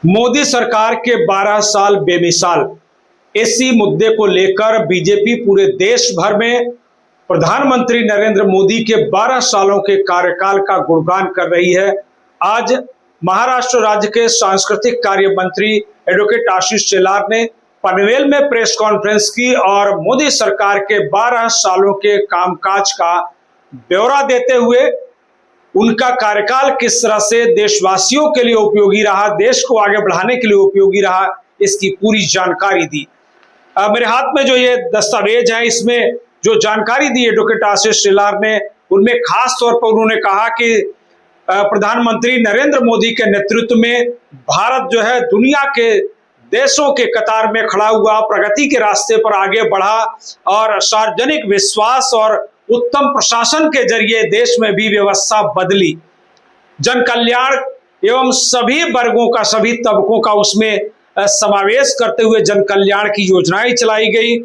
मोदी सरकार के 12 साल बेमिसाल, इसी मुद्दे को लेकर बीजेपी पूरे देश भर में प्रधानमंत्री नरेंद्र मोदी के 12 सालों के कार्यकाल का गुणगान कर रही है। आज महाराष्ट्र राज्य के सांस्कृतिक कार्य मंत्री एडवोकेट आशीष शेलार ने पनवेल में प्रेस कॉन्फ्रेंस की और मोदी सरकार के 12 सालों के कामकाज का ब्यौरा देते हुए उनका कार्यकाल किस तरह से देशवासियों के लिए उपयोगी रहा, देश को आगे बढ़ाने के लिए उपयोगी रहा, इसकी पूरी जानकारी दी। मेरे हाथ में जो ये दस्तावेज है, इसमें जो जानकारी दी एडवोकेट आशीष शेलार ने, उनमें खास तौर पर उन्होंने कहा कि प्रधानमंत्री नरेंद्र मोदी के नेतृत्व में भारत जो है दुनिया के देशों के कतार में खड़ा हुआ, प्रगति के रास्ते पर आगे बढ़ा और सार्वजनिक विश्वास और उत्तम प्रशासन के जरिए देश में भी व्यवस्था बदली। जन कल्याण एवं सभी वर्गों का, सभी तबकों का उसमें समावेश करते हुए जन कल्याण की योजनाएं चलाई गई,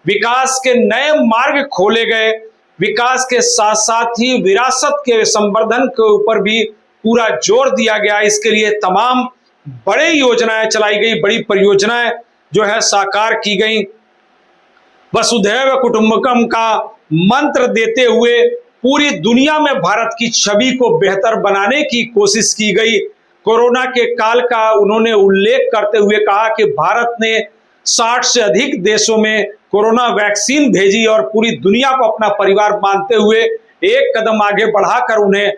विकास के नए मार्ग खोले गए, विकास के साथ साथ ही विरासत के संवर्धन के ऊपर भी पूरा जोर दिया गया। इसके लिए तमाम बड़ी योजनाएं चलाई गई, बड़ी परियोजनाएं जो है साकार की गई। वसुधैव कुटुंबकम का मंत्र देते हुए पूरी दुनिया में भारत की छवि को बेहतर बनाने की कोशिश की गई। कोरोना के काल का उन्होंने उल्लेख करते हुए कहा कि भारत ने 60 से अधिक देशों में कोरोना वैक्सीन भेजी और पूरी दुनिया को अपना परिवार मानते हुए एक कदम आगे बढ़ाकर उन्हें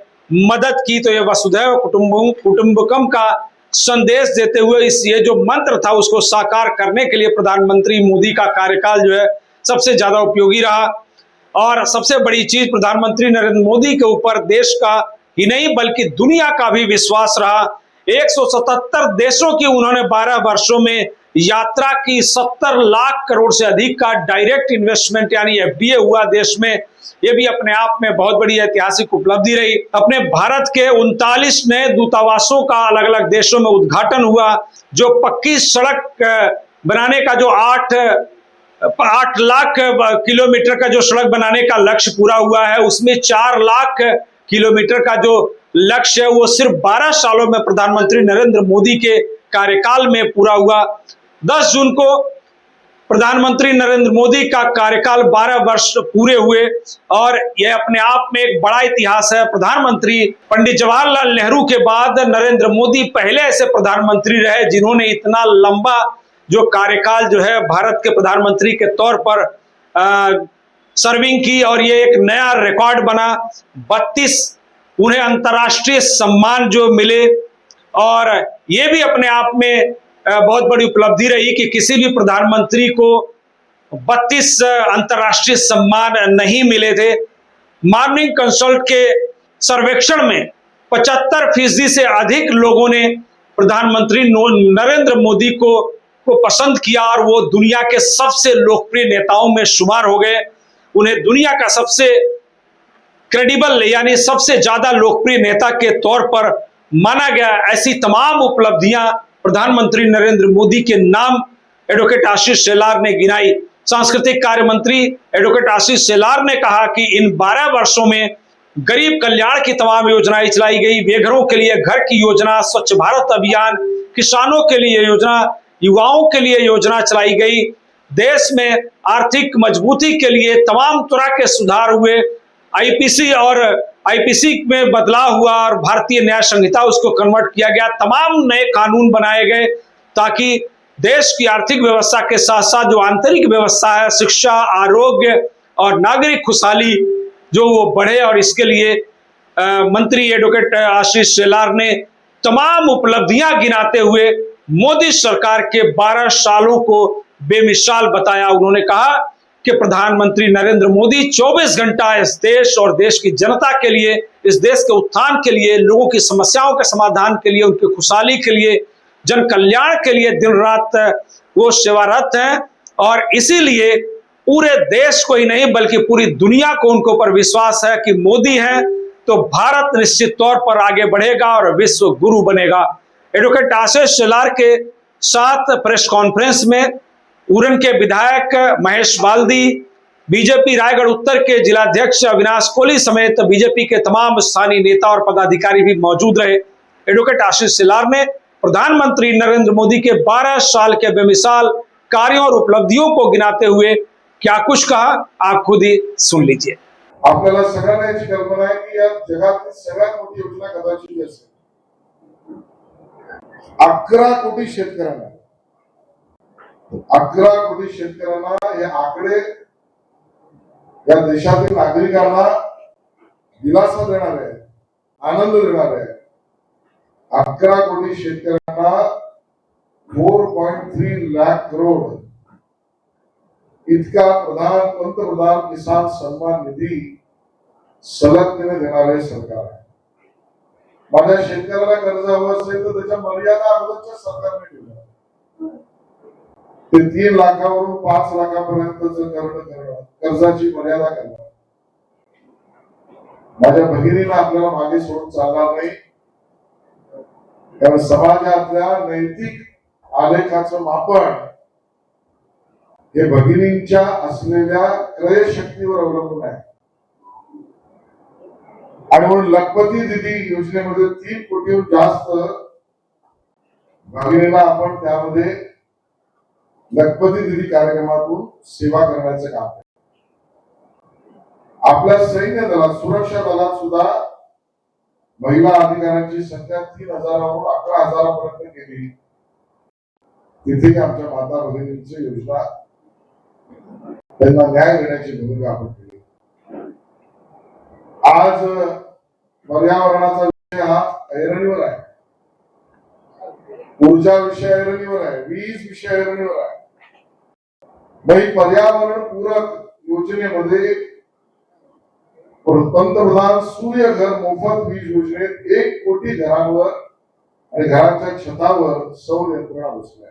मदद की। तो ये वसुधैव कुटुंबकम का संदेश देते हुए ये जो मंत्र था उसको साकार करने के लिए प्रधानमंत्री मोदी का कार्यकाल जो है सबसे ज्यादा उपयोगी रहा। और सबसे बड़ी चीज, प्रधानमंत्री नरेंद्र मोदी के ऊपर देश का ही नहीं बल्कि दुनिया का भी विश्वास रहा। 177 देशों की उन्होंने 12 वर्षों में यात्रा की, 70 लाख करोड़ से अधिक का डायरेक्ट इन्वेस्टमेंट यानी एफडीए हुआ देश में। ये भी अपने आप में बहुत बड़ी ऐतिहासिक उपलब्धि रही। अपने भारत के 39 नए दूतावासों का अलग अलग देशों में उद्घाटन हुआ। जो पक्की सड़क बनाने का जो 8 लाख किलोमीटर का जो सड़क बनाने का लक्ष्य पूरा हुआ है, उसमें 4 लाख किलोमीटर का जो लक्ष्य है वो सिर्फ 12 सालों में प्रधानमंत्री नरेंद्र मोदी के कार्यकाल में पूरा हुआ। 10 जून को प्रधानमंत्री नरेंद्र मोदी का कार्यकाल 12 वर्ष पूरे हुए और यह अपने आप में एक बड़ा इतिहास है। प्रधानमंत्री पंडित जवाहरलाल नेहरू के बाद नरेंद्र मोदी पहले ऐसे प्रधानमंत्री रहे जिन्होंने इतना लंबा जो कार्यकाल जो है भारत के प्रधानमंत्री के तौर पर सर्विंग की और ये एक नया रिकॉर्ड बना। 32 उन्हें अंतर्राष्ट्रीय सम्मान जो मिले और ये भी अपने आप में बहुत बड़ी उपलब्धि रही कि किसी भी प्रधानमंत्री को 32 अंतर्राष्ट्रीय सम्मान नहीं मिले थे। मॉर्निंग कंसल्ट के सर्वेक्षण में 75% से अधिक लोगों ने प्रधानमंत्री नरेंद्र मोदी को पसंद किया और वो दुनिया के सबसे लोकप्रिय नेताओं में शुमार हो गए। उन्हें दुनिया का सबसे क्रेडिबल यानी सबसे ज्यादा लोकप्रिय नेता के तौर पर माना गया। ऐसी तमाम उपलब्धियां प्रधानमंत्री नरेंद्र मोदी के नाम एडवोकेट आशीष शेलार ने गिनाई। सांस्कृतिक कार्य मंत्री एडवोकेट आशीष शेलार ने कहा कि इन 12 वर्षों में गरीब कल्याण की तमाम योजनाएं चलाई गई। बेघरों के लिए घर की योजना, स्वच्छ भारत अभियान, किसानों के लिए योजना, युवाओं के लिए योजना चलाई गई। देश में आर्थिक मजबूती के लिए तमाम तरह के सुधार हुए। आईपीसी में बदलाव हुआ और भारतीय न्याय संहिता उसको कन्वर्ट किया गया। तमाम नए कानून बनाए गए ताकि देश की आर्थिक व्यवस्था के साथ साथ जो आंतरिक व्यवस्था है, शिक्षा, आरोग्य और नागरिक खुशहाली जो वो बढ़े। और इसके लिए मंत्री एडवोकेट आशीष शेलार ने तमाम उपलब्धियां गिनाते हुए मोदी सरकार के 12 सालों को बेमिसाल बताया। उन्होंने कहा कि प्रधानमंत्री नरेंद्र मोदी 24 घंटा इस देश और देश की जनता के लिए, इस देश के उत्थान के लिए, लोगों की समस्याओं के समाधान के लिए, उनकी खुशहाली के लिए, जन कल्याण के लिए दिन रात वो सेवारत हैं। और इसीलिए पूरे देश को ही नहीं बल्कि पूरी दुनिया को उनके ऊपर विश्वास है कि मोदी हैं तो भारत निश्चित तौर पर आगे बढ़ेगा और विश्व गुरु बनेगा। एडवोकेट आशीष शेलार के साथ प्रेस कॉन्फ्रेंस में उरण के विधायक महेश बाल्दी, बीजेपी रायगढ़ उत्तर के जिलाध्यक्ष अविनाश कोहली समेत बीजेपी के तमाम स्थानीय नेता और पदाधिकारी भी मौजूद रहे। एडवोकेट आशीष शेलार ने प्रधानमंत्री नरेंद्र मोदी के 12 साल के बेमिसाल कार्यों और उपलब्धियों को गिनाते हुए क्या कुछ कहा, आप खुद ही सुन लीजिए। आपल्याला सगळ्यांना याची कल्पना आहे की या जगातील सगळ्यात मोठी योजना कदाचित असेल 11 कोटी शेतकऱ्यांना 11 कोटी शेतकऱ्यांना हे आकडे या देशातील नागरिकांना दिलासा देणार आहे, आनंद देणार आहे। 11 कोटी शेतकऱ्यांना 4.3 लाख करोड इतका पंतप्रधान किसान सन्मान निधी सलगतेने देणारे सरकार आहे। माझ्या शेतकऱ्याला कर्ज हवं असेल तर त्याच्या मर्यादा अगोदरच्या सरकारने ठेवल्या, ते 3 लाखावरून 5 लाखापर्यंत कर्जाची मर्यादा करणं। माझ्या भगिनीला आपल्याला मागे सोडून चालणार नाही, कारण समाजातल्या नैतिक आलेखाचं मापन हे भगिनींच्या असलेल्या क्रयशक्तीवर अवलंबून आहे। आणि म्हणून लखपती दीदी योजनेमध्ये 3 कोटीहून जास्त भगिनींना आपण त्यामध्ये लखपती दीदी कार्यक्रमातून सेवा करण्याचं काम आहे। आपल्या सैन्य दलात, सुरक्षा दलात सुद्धा महिला अधिकाऱ्यांची संख्या 3000 वरून 11000 पर्यंत गेली। तिथे आमच्या माता भगिनींची योजना त्यांना न्याय देण्याची भूमिका आपण केली। आज पर्यावरणाचा विषय हा ऐरणीवर आहे, ऊर्जा विषय ऐरणीवर आहे, वीज विषय ऐरणीवर आहे। पर्यावरण पूरक योजनेमध्ये पंतप्रधान सूर्य घर मोफत वीज योजनेत 1 कोटी घरांवर आणि घराच्या छतावर सौर यंत्रणा बसल्या।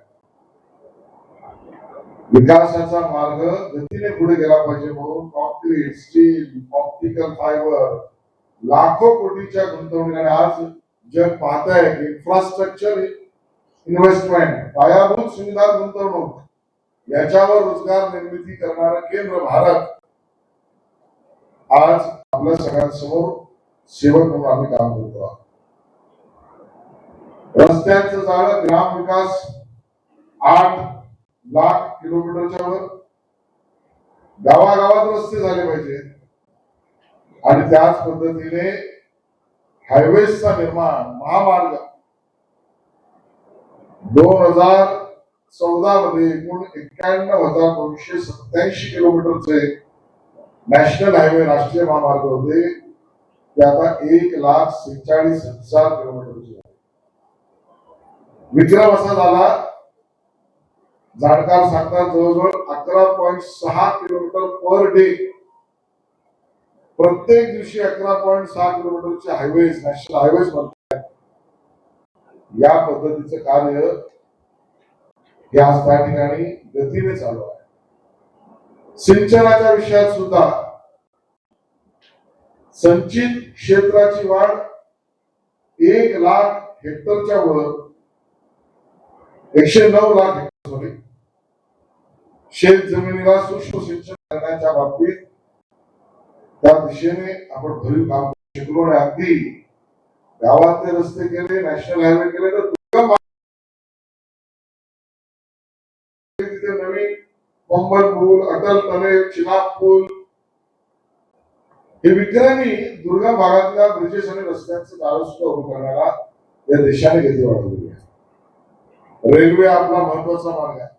विकासाचा मार्ग गतीने पुढे गेला पाहिजे म्हणून कॉन्क्रीट, स्टील, ऑप्टिकल फायबर लाखो कोटीच्या गुंतवणुकीने आज जग पाहत आहे की इन्फ्रास्ट्रक्चर इन्व्हेस्टमेंट, पायाभूत सुविधा गुंतवणूक याच्यावर रोजगार निर्मिती करणारं केंद्र भारत आज आपल्या सगळ्यांसमोर सेवक म्हणून आम्ही काम करतो आहोत। रस्त्यांचं जाळं, ग्राम विकास 8 लाख किलोमीटरच्या वर गावागावात रस्ते झाले पाहिजे आणि त्याच पद्धतीने हायवेजचा निर्माण, महामार्ग 2014 मध्ये एकूण 91,287 किलोमीटरचे नॅशनल हायवे, राष्ट्रीय महामार्ग होते, ते आता 1,46,000 किलोमीटरचे। विक्रम असा झाला, जाणकार सांगतात जवळजवळ 11.6 किलोमीटर पर डे, प्रत्येक दिवशी 11.6 किलोमीटरचे हायवेज, नॅशनल हायवेज बनतात। या पद्धतीचं कार्य या त्या ठिकाणी गतीने चालू आहे। सिंचनाच्या विषयात सुद्धा संचित क्षेत्राची वाढ 1 लाख हेक्टरच्या वर 109 लाख हेक्टर, शेत जमिनीला सूक्ष्म सिंचन करण्याच्या बाबतीत त्या दिशेने आपण भरीव काम शिकलो आणि अगदी गावातले रस्ते केले, नॅशनल हायवे केले, तर दुर्गम तिथे नवीन पंबन पूल, अटल टनेल, चिनाब पूल, हे विक्रमी दुर्गम भागातल्या ब्रिजेस आणि रस्त्यांचं जाळं सुद्धा उभं करण्याला या देशाने गती वाढवली आहे। रेल्वे आपला महत्वाचा मार्ग आहे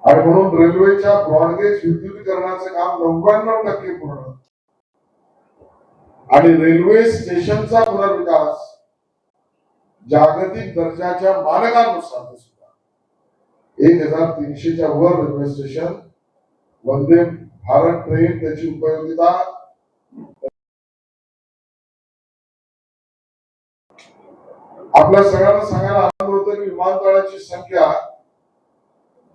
आणि म्हणून रेल्वेच्या ब्रॉडगेज विद्युतीकरणाचं काम 99% पूर्ण आणि रेल्वे स्टेशनचा पुनर्विकास जागतिक दर्जाच्या मानकांनुसार 1300च्या वर railway station, Vande Bharat train, त्याची उपयोगिता आपल्या सगळ्यांना सांगायला आनंद होतो की विमानतळाची संख्या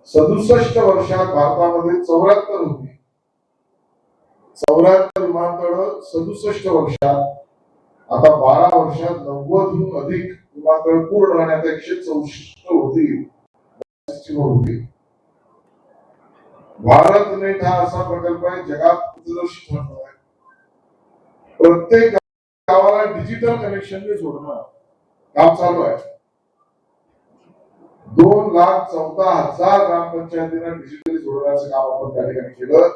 67 वर्षात भारतामध्ये 74 होती। 74 विमानतळ 67 वर्षात, आता 12 वर्षात 90हून अधिक विमानतळ पूर्ण आणि आता 164 होती। भारत नेट हा असा प्रकल्प आहे जगात पथदर्शी ठरणार आहे। प्रत्येक गावाला डिजिटल कनेक्शनने जोडणं काम चालू आहे। 2,14,000 ग्रामपंचायतींना डिजिटली जोडण्याचं काम आपण त्या ठिकाणी केलं.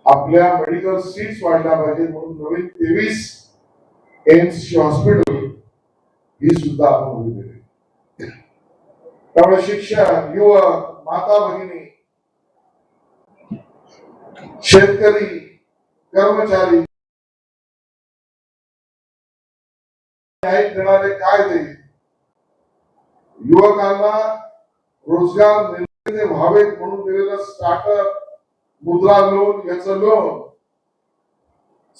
आपल्या मेडिकल सीट्स वाढल्या पाहिजे म्हणून नवीन 23 एम्सची हॉस्पिटल ही सुद्धा आपण उभी केली. त्यामुळे शिक्षण, युवक, माता भगिनी, शेतकरी, कर्मचारी देणारे कायदे, युवकांना रोजगार निर्मिती व्हावेत म्हणून दिलेलं स्टार्टअप, मुद्रा लोन, याचं लोन,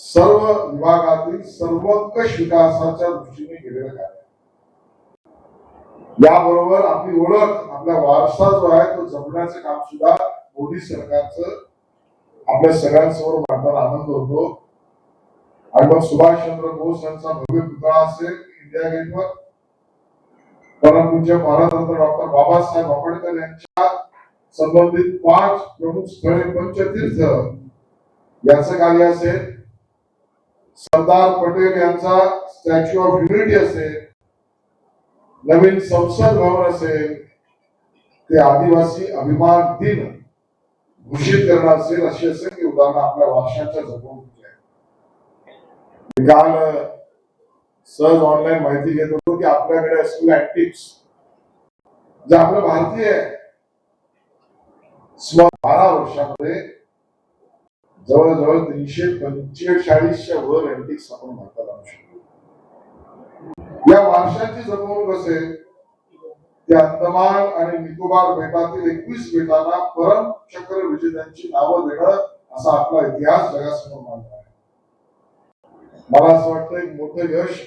सर्व विभागातील सर्वंकष विकासाच्या दृष्टीने केलेलं कार्य. याबरोबर आपली ओळख, आपला वारसा जो आहे तो जपण्याचं काम सुद्धा मोदी सरकारचं आपल्या सगळ्यांसमोर मांडताना आनंद होतो. आणि मग सुभाषचंद्र बोस यांचा भव्य पुतळा असेल इंडिया गेटवर, परमपूज्य भारतरत्न डॉक्टर बाबासाहेब आंबेडकर यांच्या संबंधित 5 प्रमुख स्थळे, पंचतीर्थ याचं कार्य असेल, सरदार पटेल यांचा स्टॅच्यू ऑफ युनिटी असेल, नवीन संसद भवन असेल, ते आदिवासी अभिमान दिन घोषित करणं असेल, अशी असंख्य उदाहरणं आपल्या वारशाच्या जपवणुकीची आहेत. काल सहज ऑनलाईन माहिती घेत होतो की आपल्याकडे असलेले अँटिक्स जे आपलं भारतीय आहे, 12 वर्षामध्ये जवळजवळ 345च्या वर अँटिक्स आपण भारतात आणू शकतो. या वारशाची जपवणूक असेल, त्या अंदमान आणि निकोबार बेटातील 21 बेटांना परम चक्र विजेत्यांची नावं देणं, असा आपला इतिहास जगासमोर मांडला आहे. मला असं वाटतं एक मोठं यश,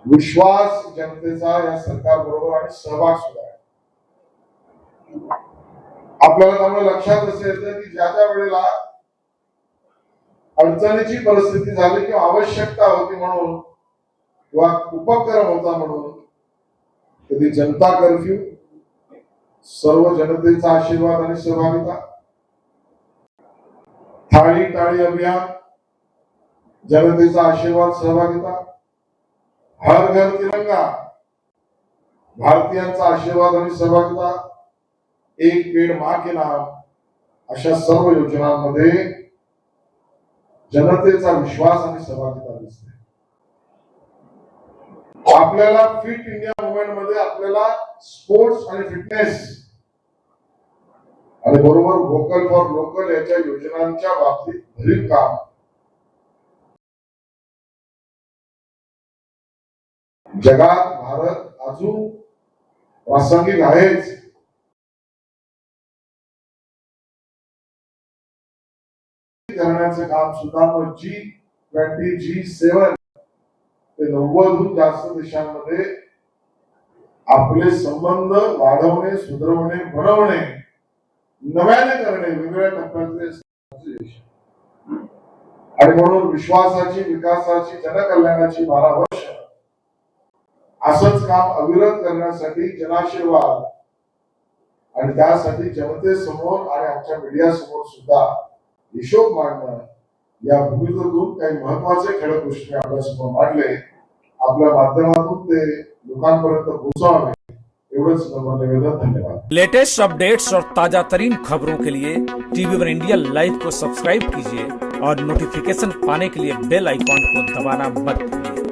विश्वास जनतेचा या सरकार बरोबर आणि सहभाग सुद्धा आहे. आपल्याला त्यामुळे लक्षात असं येतं की ज्या ज्या वेळेला अडचणीची परिस्थिती झाली किंवा आवश्यकता होती म्हणून किंवा उपक्रम होता म्हणून, कधी जनता कर्फ्यू, सर्व जनतेचा आशीर्वाद आणि सहभागिता, थाळी टाळी अभियान, जनतेचा आशीर्वाद सहभागिता, हर घर तिरंगा, भारतीयांचा आशीर्वाद आणि सहभागिता, एक पेड़ मां के नाम, अशा सर्व योजनांमध्ये जनतेचा विश्वास आणि सहभागिता दिसते. आपल्याला फिट इंडिया मुवमेंट मध्ये आपल्याला स्पोर्ट्स आणि फिटनेस आणि बरोबर व्होकल फॉर लोकल याच्या योजनांच्या बाबतीत भरीव काम जगात भारत अजून प्रासंगिक आहेच. करण्याचं काम सुद्धा G20, G7 ते 90हून जास्त देशांमध्ये आपले संबंध वाढवणे, सुधारवणे, बनवणे, नव्याने करणे, वेगवेगळ्या टप्प्यातले आणि म्हणून विश्वासाची, विकासाची, जनकल्याणाची 12 वर्ष असंच काम अविरत करण्यासाठी जनाशीर्वाद आणि त्यासाठी जनतेसमोर आणि आमच्या मीडिया समोर सुद्धा हिशोब मांडणं, या भूमिकेतून काही महत्वाचे ठळक गोष्टी आपल्यासमोर मांडले. आपल्या माध्यमातून ते लोकांपर्यंत पोहोचवावे, एवढंच निवेदन. धन्यवाद. लेटेस्ट अपडेट्स और ताजा तरीन खबरों के लिए TV1 इंडिया लाइव को सब्सक्राइब कीजिए और नोटिफिकेशन पाने के लिए बेल आइकॉन को दबाना मत भूलिए.